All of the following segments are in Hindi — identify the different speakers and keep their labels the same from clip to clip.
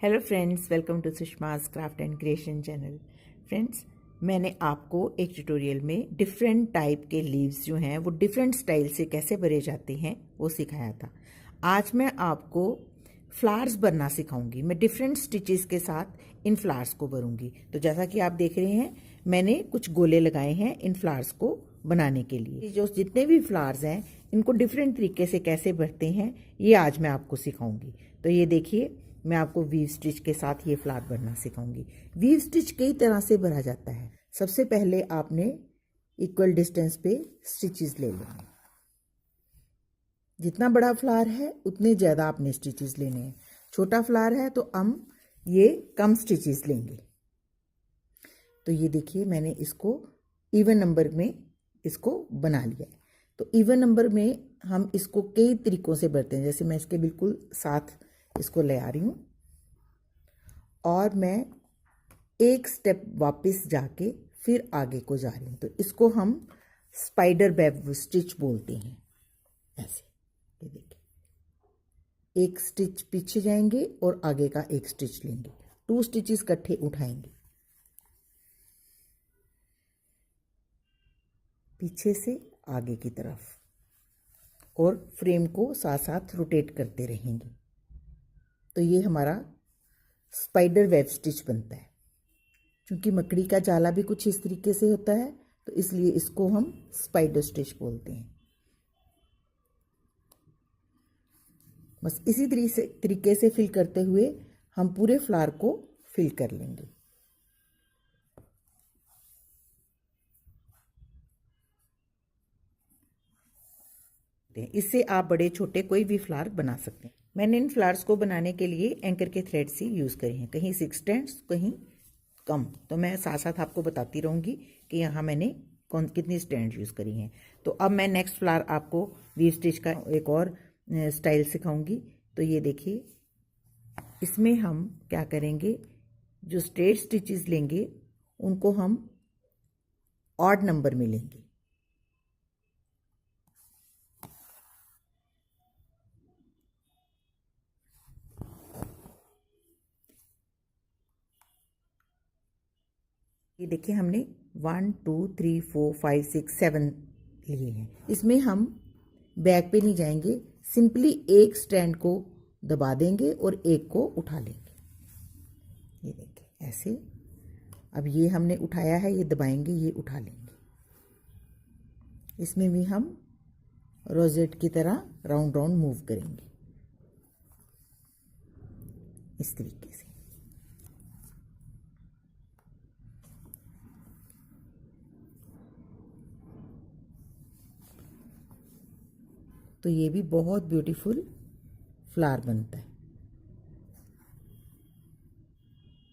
Speaker 1: Hello friends, welcome to Sushma's craft and creation channel. Friends, मैंने आपको एक ट्यूटोरियल में डिफरेंट टाइप के लीव्स जो हैं वो डिफरेंट स्टाइल से कैसे भरे जाते हैं वो सिखाया था। आज मैं आपको फ्लावर्स बनना सिखाऊंगी। मैं डिफरेंट स्टिचेस के साथ इन फ्लावर्स को भरूंगी। तो जैसा कि आप देख रहे हैं, मैंने कुछ गोले लगाए हैं इन फ्लावर्स को बनाने के लिए। जो जितने भी फ्लावर्स हैं इनको डिफरेंट तरीके से कैसे भरते हैं ये आज मैं आपको सिखाऊंगी। तो ये देखिए, मैं आपको वीव स्टिच के साथ ये फ्लावर बनना सिखाऊंगी। वीव स्टिच कई तरह से भरा जाता है। सबसे पहले आपने इक्वल डिस्टेंस पे स्टिचेस ले लेने। जितना बड़ा फ्लावर है उतने ज़्यादा आपने स्टिचेस लेने हैं। छोटा फ्लावर है तो हम ये कम स्टिचेस लेंगे। तो ये देखिए, मैंने इसको इवन नंबर में इसको बना लिया है। तो इवन नंबर में हम इसको कई तरीकों से भरते हैं। जैसे मैं इसके बिल्कुल साथ इसको ले आ रही हूँ और मैं एक स्टेप वापस जाके फिर आगे को जा रही हूँ। तो इसको हम स्पाइडर वेब स्टिच बोलते हैं। ऐसे ये देखिए, एक स्टिच पीछे जाएंगे और आगे का एक स्टिच लेंगे। 2 स्टिचेस इकट्ठे उठाएंगे, पीछे से आगे की तरफ, और फ्रेम को साथ साथ रोटेट करते रहेंगे। तो ये हमारा स्पाइडर वेब स्टिच बनता है। क्योंकि मकड़ी का जाला भी कुछ इस तरीके से होता है, तो इसलिए इसको हम स्पाइडर स्टिच बोलते हैं। बस इसी तरीके से फिल करते हुए हम पूरे फ्लावर को फिल कर लेंगे। इससे आप बड़े छोटे कोई भी फ्लावर बना सकते हैं। मैंने इन फ्लावर्स को बनाने के लिए एंकर के थ्रेड से यूज़ करे हैं। कहीं 6 स्ट्रैंड्स, कहीं कम। तो मैं साथ साथ आपको बताती रहूँगी कि यहाँ मैंने कितनी स्ट्रैंड यूज़ करी हैं। तो अब मैं नेक्स्ट फ्लावर आपको वीव स्टिच का एक और स्टाइल सिखाऊंगी। तो ये देखिए, इसमें हम क्या करेंगे, जो स्ट्रेट स्टिचेस लेंगे उनको हम ऑड नंबर में लेंगे। ये देखिए, हमने 1 2 3 4 5 6 7 लिए हैं। इसमें हम बैक पे नहीं जाएंगे, सिंपली एक स्ट्रैंड को दबा देंगे और एक को उठा लेंगे। ये देखिए ऐसे। अब ये हमने उठाया है, ये दबाएंगे, ये उठा लेंगे। इसमें भी हम रोजेट की तरह राउंड राउंड मूव करेंगे इस तरीके से। तो ये भी बहुत ब्यूटीफुल फ्लावर बनता है।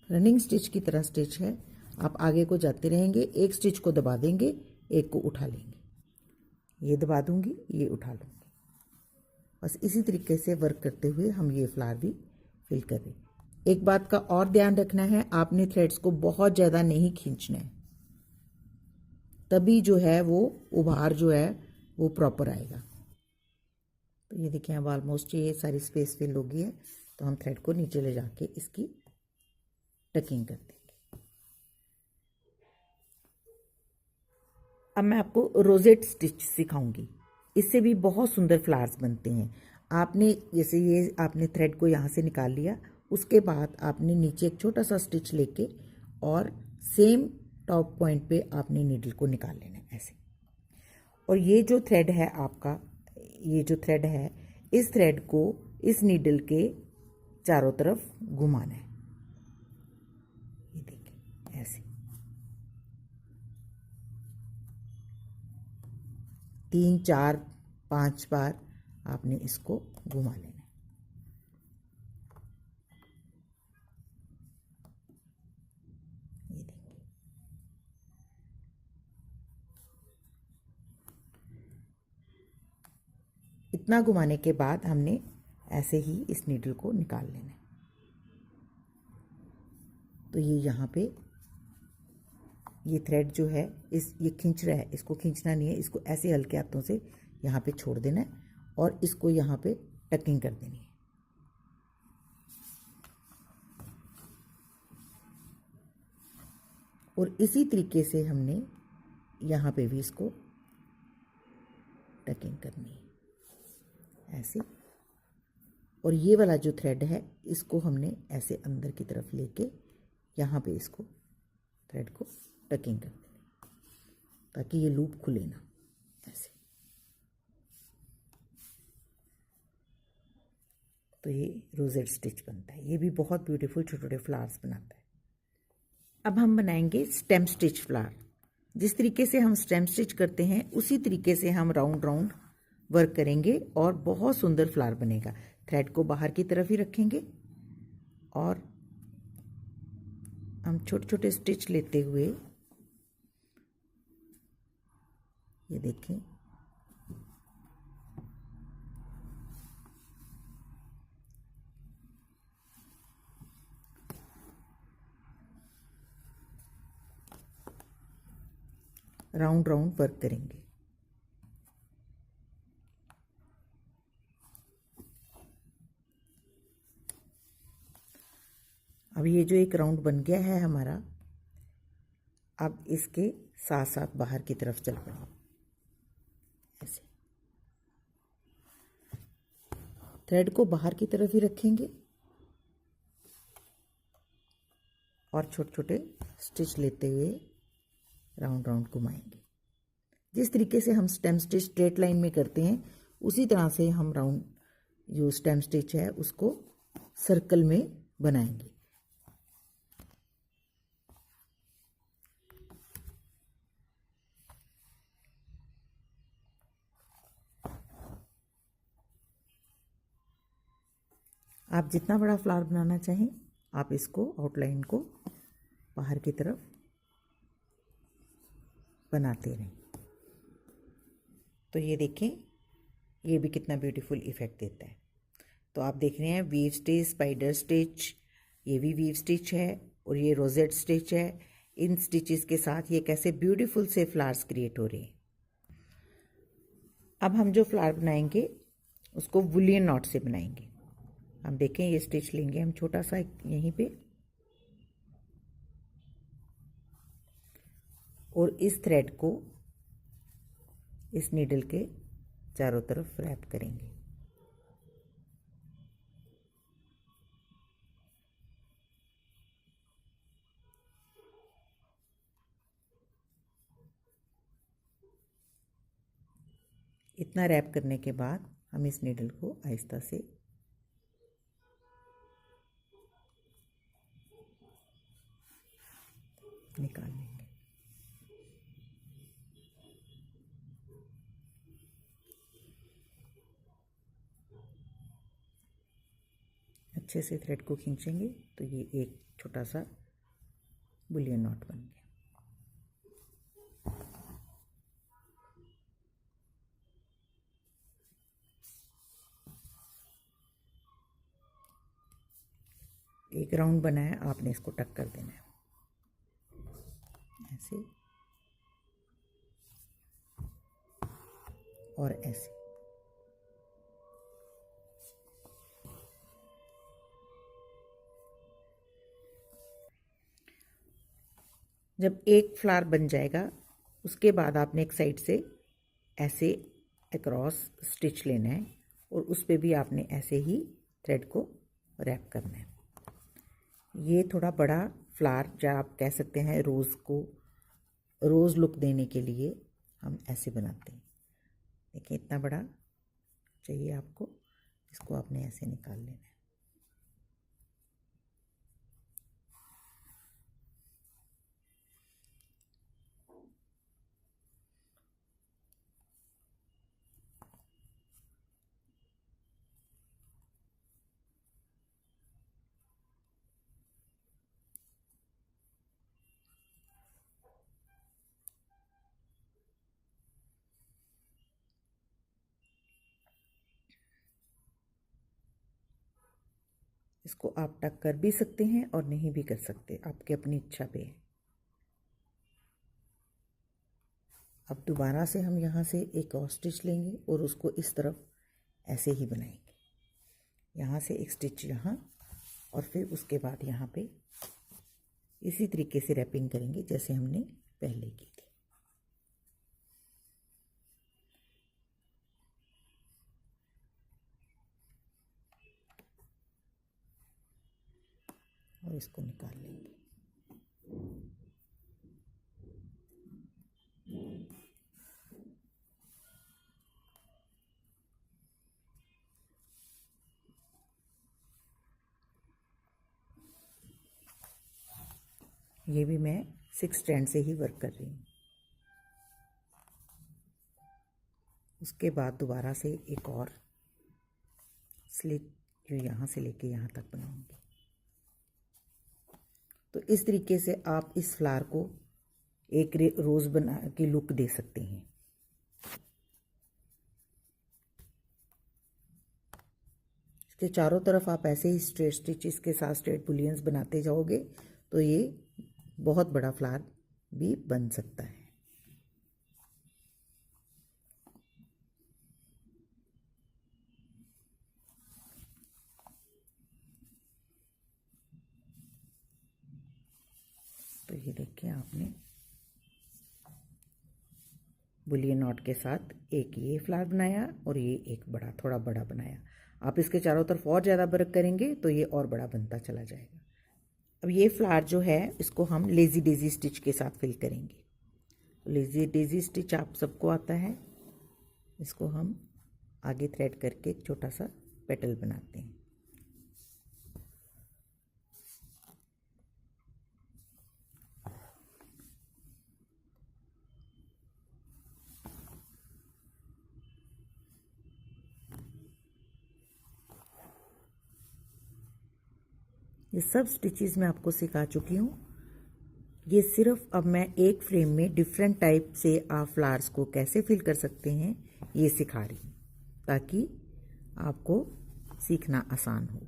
Speaker 1: रनिंग स्टिच की तरह स्टिच है। आप आगे को जाते रहेंगे, एक स्टिच को दबा देंगे, एक को उठा लेंगे। ये दबा दूंगी, ये उठा लूँगी। बस इसी तरीके से वर्क करते हुए हम ये फ्लावर भी फिल कर रहे हैं। एक बात का और ध्यान रखना है, आपने थ्रेड्स को बहुत ज़्यादा नहीं खींचना है, तभी जो है वो उभार जो है वो प्रॉपर आएगा। तो ये देखिए, अब ऑलमोस्ट ये सारी स्पेस फिल हो गई है। तो हम थ्रेड को नीचे ले जाके इसकी टकिंग कर देंगे। अब मैं आपको रोजेट स्टिच सिखाऊंगी। इससे भी बहुत सुंदर फ्लावर्स बनते हैं। आपने जैसे ये आपने थ्रेड को यहाँ से निकाल लिया, उसके बाद आपने नीचे एक छोटा सा स्टिच लेके और सेम टॉप पॉइंट पे आपने नीडल को निकाल लेना है ऐसे। और ये जो थ्रेड है आपका, ये जो थ्रेड है, इस थ्रेड को इस नीडल के चारों तरफ घुमाना है। ये देखिए ऐसे 3 4 5 बार आपने इसको घुमा लेना है। ये देखिए, इतना घुमाने के बाद हमने ऐसे ही इस नीडल को निकाल लेना है। तो ये यहाँ पे ये थ्रेड जो है ये खींच रहा है, इसको खींचना नहीं है, इसको ऐसे हल्के हाथों से यहाँ पे छोड़ देना है और इसको यहाँ पे टकिंग कर देनी है। और इसी तरीके से हमने यहाँ पे भी इसको टकिंग करनी है ऐसे। और ये वाला जो थ्रेड है इसको हमने ऐसे अंदर की तरफ लेके यहाँ पे इसको थ्रेड को टकिंग कर देनी ताकि ये लूप खुले ना ऐसे। तो ये रोजेट स्टिच बनता है। ये भी बहुत ब्यूटीफुल छोटे छोटे फ्लावर्स बनाता है। अब हम बनाएंगे स्टेम स्टिच फ्लावर। जिस तरीके से हम स्टेम स्टिच करते हैं उसी तरीके से हम राउंड राउंड वर्क करेंगे और बहुत सुंदर फ्लावर बनेगा। थ्रेड को बाहर की तरफ ही रखेंगे और हम छोटे छोटे स्टिच लेते हुए ये देखें राउंड राउंड वर्क करेंगे। अब ये जो एक राउंड बन गया है हमारा, अब इसके साथ साथ बाहर की तरफ चल पड़ेंगे ऐसे। थ्रेड को बाहर की तरफ ही रखेंगे और छोटे छोटे स्टिच लेते हुए राउंड राउंड घुमाएंगे। जिस तरीके से हम स्टेम स्टिच स्ट्रेट लाइन में करते हैं उसी तरह से हम राउंड जो स्टेम स्टिच है उसको सर्कल में बनाएंगे। आप जितना बड़ा फ्लावर बनाना चाहें आप इसको आउटलाइन को बाहर की तरफ बनाते रहें। तो ये देखें ये भी कितना ब्यूटीफुल इफ़ेक्ट देता है। तो आप देख रहे हैं वीव स्टिच, स्पाइडर स्टिच, ये भी वीव स्टिच है और ये रोजेट स्टिच है। इन स्टिचेस के साथ ये कैसे ब्यूटीफुल से फ्लावर्स क्रिएट हो रहे हैं। अब हम जो फ्लावर बनाएंगे उसको वुलियन नॉट से बनाएंगे। हम देखें ये स्टिच लेंगे हम छोटा सा यहीं पे और इस थ्रेड को इस नीडल के चारों तरफ रैप करेंगे। इतना रैप करने के बाद हम इस नीडल को आहिस्ता से निकाल लेंगे। अच्छे से थ्रेड को खींचेंगे तो ये एक छोटा सा बुलियन नॉट बन गया। एक राउंड बना है, आपने इसको टक कर देना है ऐसे और ऐसे। जब एक फ्लावर बन जाएगा उसके बाद आपने एक साइड से ऐसे अक्रॉस स्टिच लेना है और उस पे भी आपने ऐसे ही थ्रेड को रैप करना है। ये थोड़ा बड़ा फ्लावर जो आप कह सकते हैं रोज़ लुक देने के लिए हम ऐसे बनाते हैं। देखिए इतना बड़ा चाहिए आपको, इसको आपने ऐसे निकाल लेना है। इसको आप टक कर भी सकते हैं और नहीं भी कर सकते, आपके अपनी इच्छा पे है। अब दोबारा से हम यहाँ से एक और स्टिच लेंगे और उसको इस तरफ ऐसे ही बनाएंगे। यहाँ से एक स्टिच यहाँ और फिर उसके बाद यहाँ पे इसी तरीके से रैपिंग करेंगे जैसे हमने पहले की थी। और इसको निकाल लेंगे। ये भी मैं 6 स्ट्रैंड से ही वर्क कर रही हूँ। उसके बाद दोबारा से एक और स्लिट जो यहाँ से लेके यहाँ तक बनाऊंगी। तो इस तरीके से आप इस फ्लावर को एक रोज़ बना के लुक दे सकते हैं। इसके चारों तरफ आप ऐसे ही स्ट्रेट स्टिचेस के साथ स्ट्रेट बुलियंस बनाते जाओगे तो ये बहुत बड़ा फ्लावर भी बन सकता है। तो ये देखिए आपने बुलियन नॉट के साथ एक ये फ्लावर बनाया और ये एक बड़ा थोड़ा बड़ा बनाया। आप इसके चारों तरफ और ज़्यादा वर्क करेंगे तो ये और बड़ा बनता चला जाएगा। अब ये फ्लावर जो है इसको हम लेज़ी डेज़ी स्टिच के साथ फिल करेंगे। लेज़ी डेज़ी स्टिच आप सबको आता है। इसको हम आगे थ्रेड करके एक छोटा सा पेटल बनाते हैं। ये सब स्टिचेस मैं आपको सिखा चुकी हूँ। ये सिर्फ अब मैं एक फ्रेम में डिफरेंट टाइप से आप फ्लावर्स को कैसे फिल कर सकते हैं ये सिखा रही हूँ ताकि आपको सीखना आसान हो।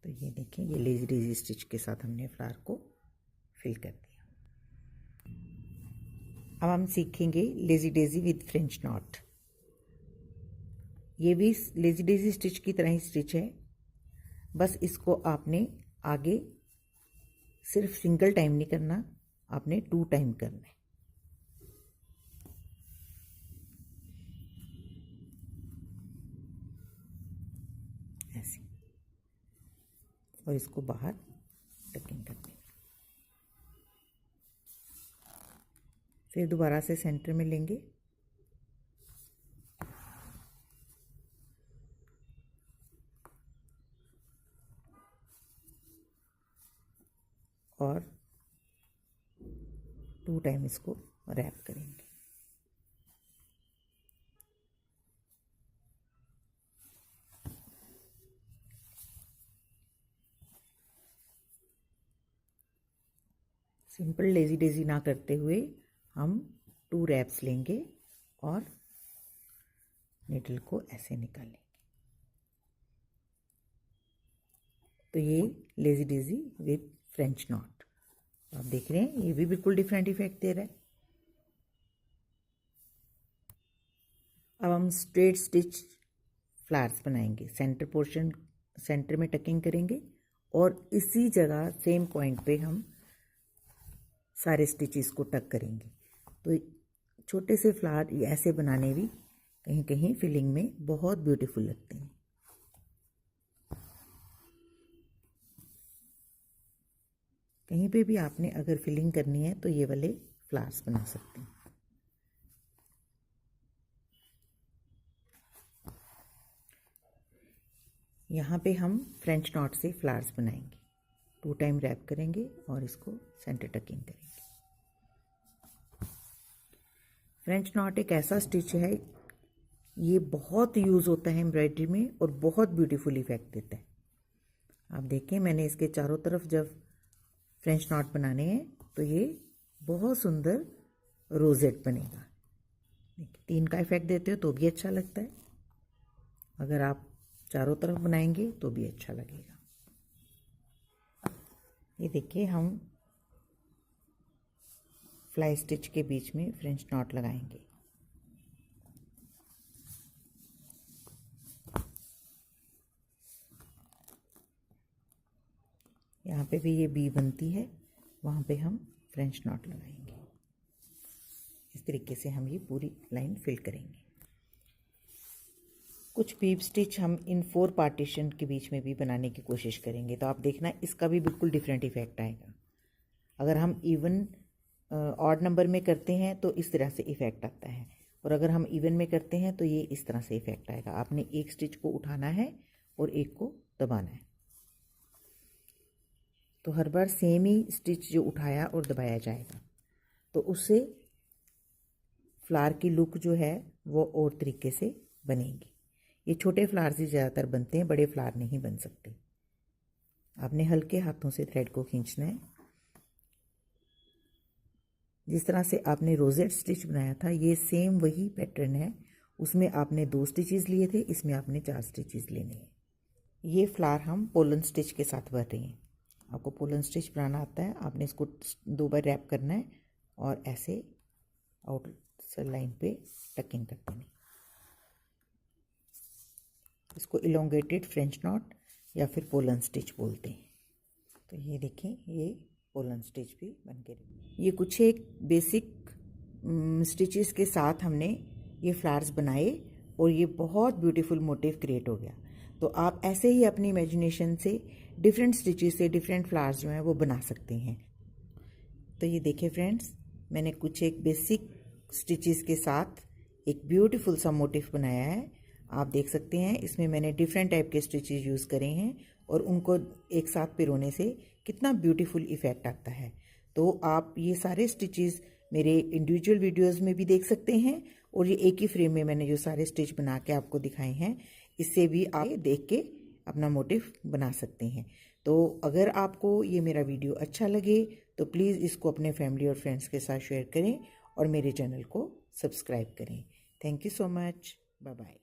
Speaker 1: तो ये देखें ये लेज़ी डेज़ी स्टिच के साथ हमने फ्लावर को फिल कर दिया। अब हम सीखेंगे lazy daisy with French not. ये भी लेज़ी डेज़ी स्टिच की तरह ही स्टिच है, बस इसको आपने आगे सिर्फ सिंगल टाइम नहीं करना, आपने 2 टाइम करना है। ऐसे और इसको बाहर टकिंग कर देंगे। फिर दोबारा से सेंटर में लेंगे और 2 टाइम इसको रैप करेंगे। सिंपल लेज़ी डेज़ी ना करते हुए हम 2 रैप्स लेंगे और नीडल को ऐसे निकालेंगे। तो ये lazy daisy with French not आप देख रहे हैं, ये भी बिल्कुल डिफरेंट इफेक्ट दे रहा है। अब हम स्ट्रेट स्टिच फ्लावर्स बनाएंगे। सेंटर पोर्शन सेंटर में टकिंग करेंगे और इसी जगह सेम पॉइंट पे हम सारे स्टिचेस को टक करेंगे। तो छोटे से फ्लावर ऐसे बनाने भी कहीं कहीं फिलिंग में बहुत ब्यूटीफुल लगते हैं। कहीं पे भी आपने अगर फिलिंग करनी है तो ये वाले फ्लावर्स बना सकते हैं। यहाँ पे हम फ्रेंच नॉट से फ्लावर्स बनाएंगे। 2 टाइम रैप करेंगे और इसको सेंटर टकिंग करेंगे। फ्रेंच नॉट एक ऐसा स्टिच है, ये बहुत यूज़ होता है एम्ब्रॉयडरी में और बहुत ब्यूटीफुल इफेक्ट देता है। आप देखें मैंने इसके चारों तरफ जब फ्रेंच नॉट बनाने हैं तो ये बहुत सुंदर रोजेट बनेगा। 3 का इफेक्ट देते हो तो भी अच्छा लगता है, अगर आप चारों तरफ बनाएंगे तो भी अच्छा लगेगा। ये देखिए हम फ्लाई स्टिच के बीच में फ्रेंच नॉट लगाएंगे। यहाँ पे भी ये बी बनती है, वहाँ पे हम फ्रेंच नॉट लगाएंगे। इस तरीके से हम ये पूरी लाइन फिल करेंगे। कुछ बीब स्टिच हम इन 4 पार्टीशन के बीच में भी बनाने की कोशिश करेंगे, तो आप देखना इसका भी बिल्कुल डिफरेंट इफेक्ट आएगा। अगर हम इवन ऑड नंबर में करते हैं तो इस तरह से इफेक्ट आता है, और अगर हम इवन में करते हैं तो ये इस तरह से इफेक्ट आएगा। आपने एक स्टिच को उठाना है और एक को दबाना है। तो हर बार सेम ही स्टिच जो उठाया और दबाया जाएगा, तो उससे फ्लावर की लुक जो है वो और तरीके से बनेगी। ये छोटे फ्लावर्स ही ज़्यादातर बनते हैं, बड़े फ्लावर नहीं बन सकते। आपने हल्के हाथों से थ्रेड को खींचना है। जिस तरह से आपने रोजेट स्टिच बनाया था, ये सेम वही पैटर्न है। उसमें आपने 2 स्टिचेस लिए थे, इसमें आपने 4 स्टिचेस लेने हैं। ये फ्लावर हम पोलन स्टिच के साथ भर रहे हैं। आपको पोलन स्टिच बनाना आता है, आपने इसको 2 बार रैप करना है और ऐसे आउटर लाइन पे टकिंग कर देनी। इसको इलोंगेटेड फ्रेंच नॉट या फिर पोलन स्टिच बोलते हैं। तो ये देखें, ये पोलन स्टिच भी बन के ये कुछ एक बेसिक स्टिचेस के साथ हमने ये फ्लावर्स बनाए और ये बहुत ब्यूटीफुल मोटिव क्रिएट हो गया। तो आप ऐसे ही अपनी इमेजिनेशन से डिफरेंट स्टिचेस से डिफरेंट फ्लावर्स जो हैं वो बना सकते हैं। तो ये देखें फ्रेंड्स, मैंने कुछ एक बेसिक स्टिचेस के साथ एक ब्यूटीफुल सा मोटिव बनाया है। आप देख सकते हैं इसमें मैंने डिफरेंट टाइप के स्टिचेस यूज़ करे हैं और उनको एक साथ पिरोने से कितना ब्यूटीफुल इफ़ेक्ट आता है। तो आप ये सारे स्टिचेस मेरे इंडिविजुअल वीडियोस में भी देख सकते हैं, और ये एक ही फ्रेम में मैंने जो सारे स्टिच बना के आपको दिखाए हैं, इससे भी आप देख के अपना मोटिव बना सकते हैं। तो अगर आपको ये मेरा वीडियो अच्छा लगे तो प्लीज़ इसको अपने फैमिली और फ्रेंड्स के साथ शेयर करें और मेरे चैनल को सब्सक्राइब करें। Thank you so much. Bye bye.